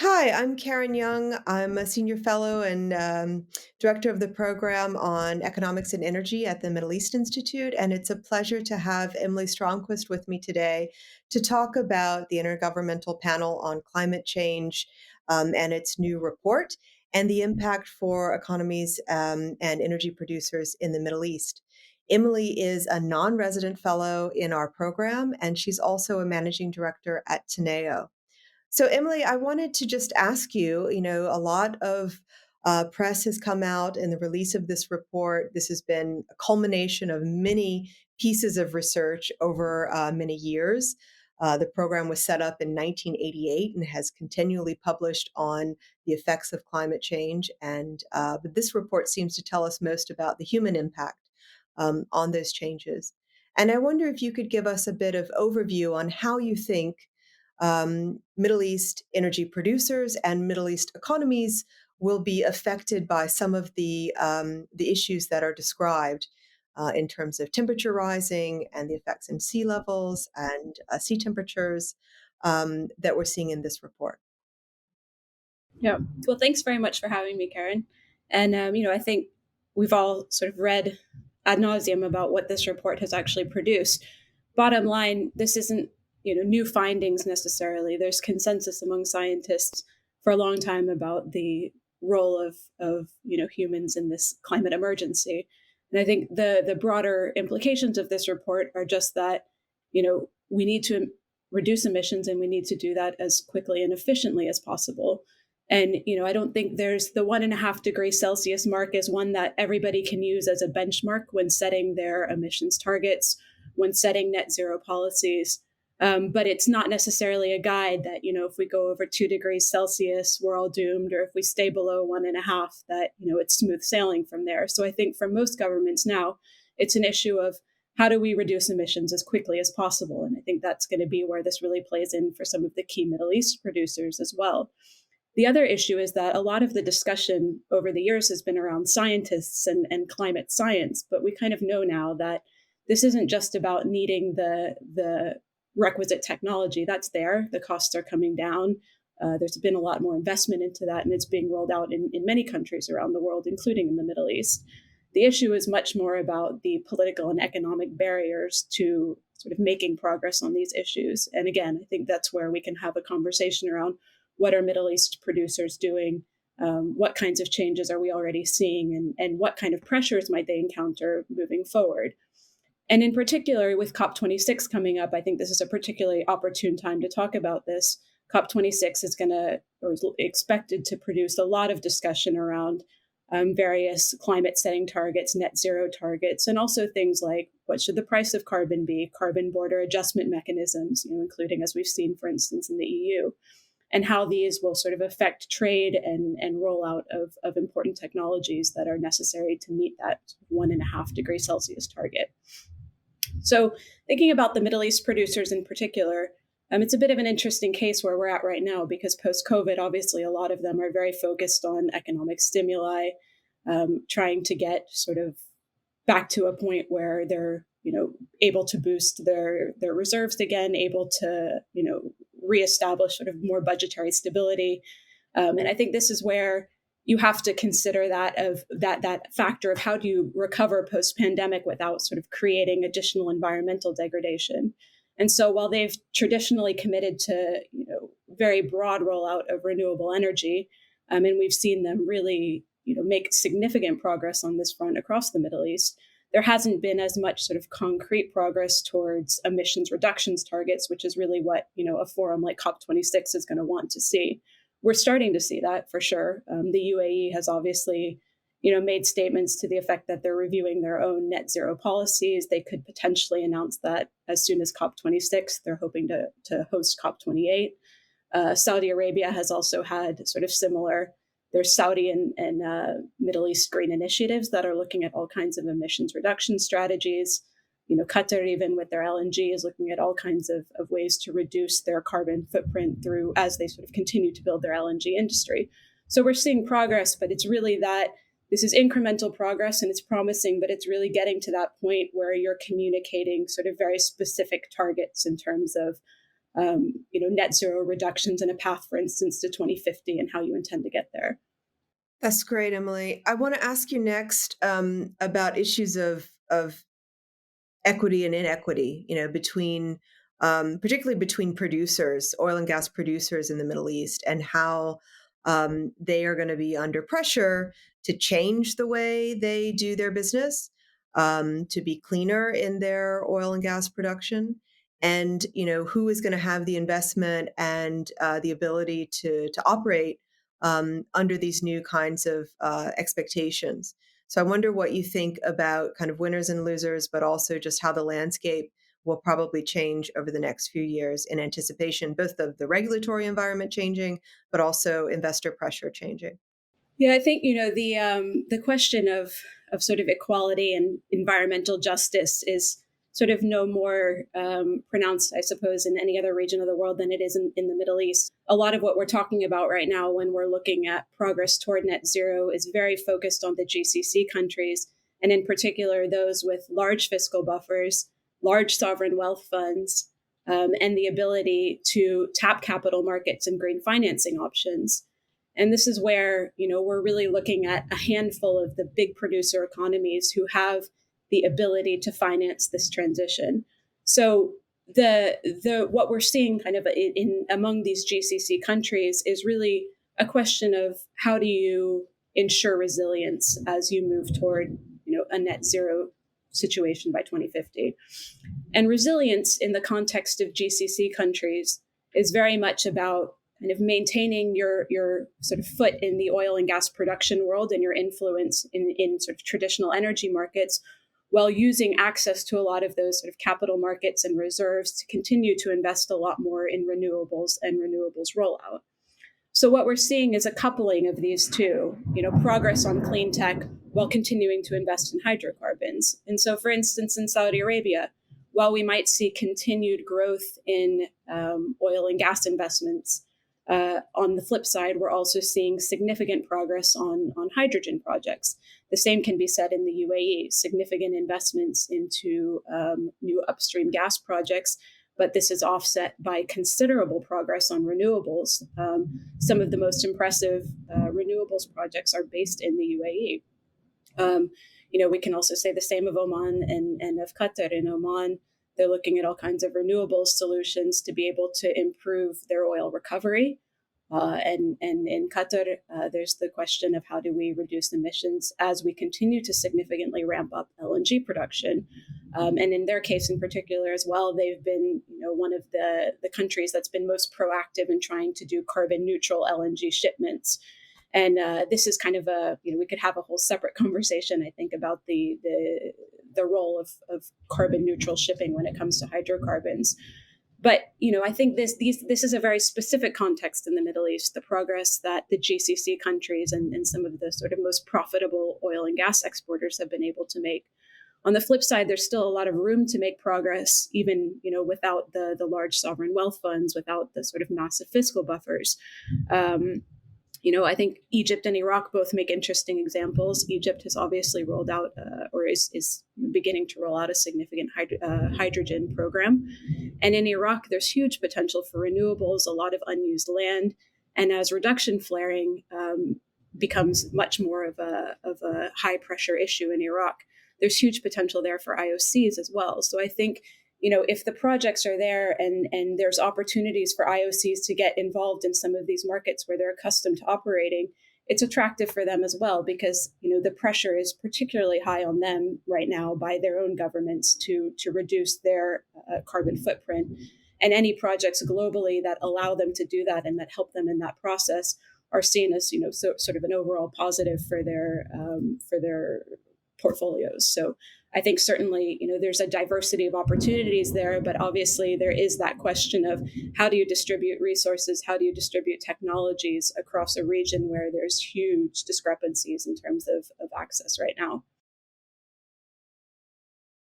Hi, I'm Karen Young. I'm a senior fellow and director of the program on economics and energy at the Middle East Institute. And it's a pleasure to have Emily Stromquist with me today to talk about the Intergovernmental Panel on Climate Change and its new report and the impact for economies and energy producers in the Middle East. Emily is a non resident fellow in our program, and she's also a managing director at Teneo. So, Emily, I wanted to just ask you, a lot of press has come out in the release of this report. This has been a culmination of many pieces of research over many years. The program was set up in 1988 and has continually published on the effects of climate change. But this report seems to tell us most about the human impact on those changes. And I wonder if you could give us a bit of overview on how you think Middle East energy producers and Middle East economies will be affected by some of the issues that are described in terms of temperature rising and the effects in sea levels and sea temperatures that we're seeing in this report. Yeah. Well, thanks very much for having me, Karen. And, I think we've all sort of read ad nauseum about what this report has actually produced. Bottom line, this isn't, new findings necessarily. There's consensus among scientists for a long time about the role of humans in this climate emergency. And I think the broader implications of this report are just that, we need to reduce emissions and we need to do that as quickly and efficiently as possible. And, I don't think there's the 1.5 degrees Celsius mark is one that everybody can use as a benchmark when setting their emissions targets, when setting net zero policies. But it's not necessarily a guide that, if we go over 2 degrees Celsius, we're all doomed, or if we stay below 1.5, that, it's smooth sailing from there. So I think for most governments now, it's an issue of how do we reduce emissions as quickly as possible? And I think that's going to be where this really plays in for some of the key Middle East producers as well. The other issue is that a lot of the discussion over the years has been around scientists and climate science, but we kind of know now that this isn't just about needing the requisite technology. That's there. The costs are coming down. There's been a lot more investment into that, and it's being rolled out in many countries around the world, including in the Middle East. The issue is much more about the political and economic barriers to sort of making progress on these issues. And again, I think that's where we can have a conversation around what are Middle East producers doing? What kinds of changes are we already seeing? And what kind of pressures might they encounter moving forward? And in particular, with COP26 coming up, I think this is a particularly opportune time to talk about this. COP26 is going to, or is expected to produce a lot of discussion around various climate setting targets, net zero targets, and also things like what should the price of carbon be, carbon border adjustment mechanisms, including as we've seen, for instance, in the EU, and how these will sort of affect trade and rollout of important technologies that are necessary to meet that 1.5 degree Celsius target. So thinking about the Middle East producers in particular, it's a bit of an interesting case where we're at right now because post-COVID, obviously, a lot of them are very focused on economic stimuli, trying to get sort of back to a point where they're able to boost their reserves again, able to reestablish sort of more budgetary stability. And I think this is where you have to consider that factor of how do you recover post pandemic without sort of creating additional environmental degradation. And so while they've traditionally committed to very broad rollout of renewable energy, and we've seen them really make significant progress on this front across the Middle East, there hasn't been as much sort of concrete progress towards emissions reductions targets, which is really what a forum like COP26 is going to want to see. We're starting to see that for sure. The UAE has obviously made statements to the effect that they're reviewing their own net zero policies. They could potentially announce that as soon as COP26. They're hoping to host COP28. Saudi Arabia has also had sort of similar. There's Saudi and Middle East green initiatives that are looking at all kinds of emissions reduction strategies. Qatar, even with their LNG, is looking at all kinds of ways to reduce their carbon footprint through as they sort of continue to build their LNG industry. So we're seeing progress, but it's really that this is incremental progress and it's promising, but it's really getting to that point where you're communicating sort of very specific targets in terms of net zero reductions and a path, for instance, to 2050 and how you intend to get there. That's great, Emily. I want to ask you next about issues of equity and inequity, between particularly between producers, oil and gas producers in the Middle East, and how they are going to be under pressure to change the way they do their business, to be cleaner in their oil and gas production, and who is going to have the investment and the ability to operate under these new kinds of expectations. So I wonder what you think about kind of winners and losers, but also just how the landscape will probably change over the next few years in anticipation, both of the regulatory environment changing, but also investor pressure changing. Yeah, I think the question of sort of equality and environmental justice is sort of no more pronounced, I suppose, in any other region of the world than it is in the Middle East. A lot of what we're talking about right now, when we're looking at progress toward net zero, is very focused on the GCC countries, and in particular those with large fiscal buffers, large sovereign wealth funds, and the ability to tap capital markets and green financing options. And this is where, we're really looking at a handful of the big producer economies who have the ability to finance this transition. So the what we're seeing kind of in among these GCC countries is really a question of how do you ensure resilience as you move toward, a net zero situation by 2050. And resilience in the context of GCC countries is very much about kind of maintaining your sort of foot in the oil and gas production world and your influence in sort of traditional energy markets, while using access to a lot of those sort of capital markets and reserves to continue to invest a lot more in renewables and renewables rollout. So what we're seeing is a coupling of these two, progress on clean tech while continuing to invest in hydrocarbons. And so, for instance, in Saudi Arabia, while we might see continued growth in oil and gas investments, on the flip side, we're also seeing significant progress on hydrogen projects. The same can be said in the UAE, significant investments into new upstream gas projects, but this is offset by considerable progress on renewables. Some of the most impressive renewables projects are based in the UAE. We can also say the same of Oman and of Qatar. In Oman, they're looking at all kinds of renewable solutions to be able to improve their oil recovery. And in Qatar, there's the question of how do we reduce emissions as we continue to significantly ramp up LNG production. And in their case in particular as well, they've been one of the countries that's been most proactive in trying to do carbon neutral LNG shipments. And this is kind of we could have a whole separate conversation, I think, about the role of carbon neutral shipping when it comes to hydrocarbons. But I think this is a very specific context in the Middle East. The progress that the GCC countries and some of the sort of most profitable oil and gas exporters have been able to make. On the flip side, there's still a lot of room to make progress, even without the large sovereign wealth funds, without the sort of massive fiscal buffers. I think Egypt and Iraq both make interesting examples. Egypt has obviously rolled out or is beginning to roll out a significant hydrogen program. And in Iraq, there's huge potential for renewables, a lot of unused land. And as reduction flaring becomes much more of a high pressure issue in Iraq, there's huge potential there for IOCs as well. So I think if the projects are there and there's opportunities for IOCs to get involved in some of these markets where they're accustomed to operating, it's attractive for them as well because, the pressure is particularly high on them right now by their own governments to reduce their carbon footprint. And any projects globally that allow them to do that and that help them in that process are seen as, sort of an overall positive for their portfolios. So I think certainly, there's a diversity of opportunities there, but obviously there is that question of how do you distribute resources? How do you distribute technologies across a region where there's huge discrepancies in terms of access right now?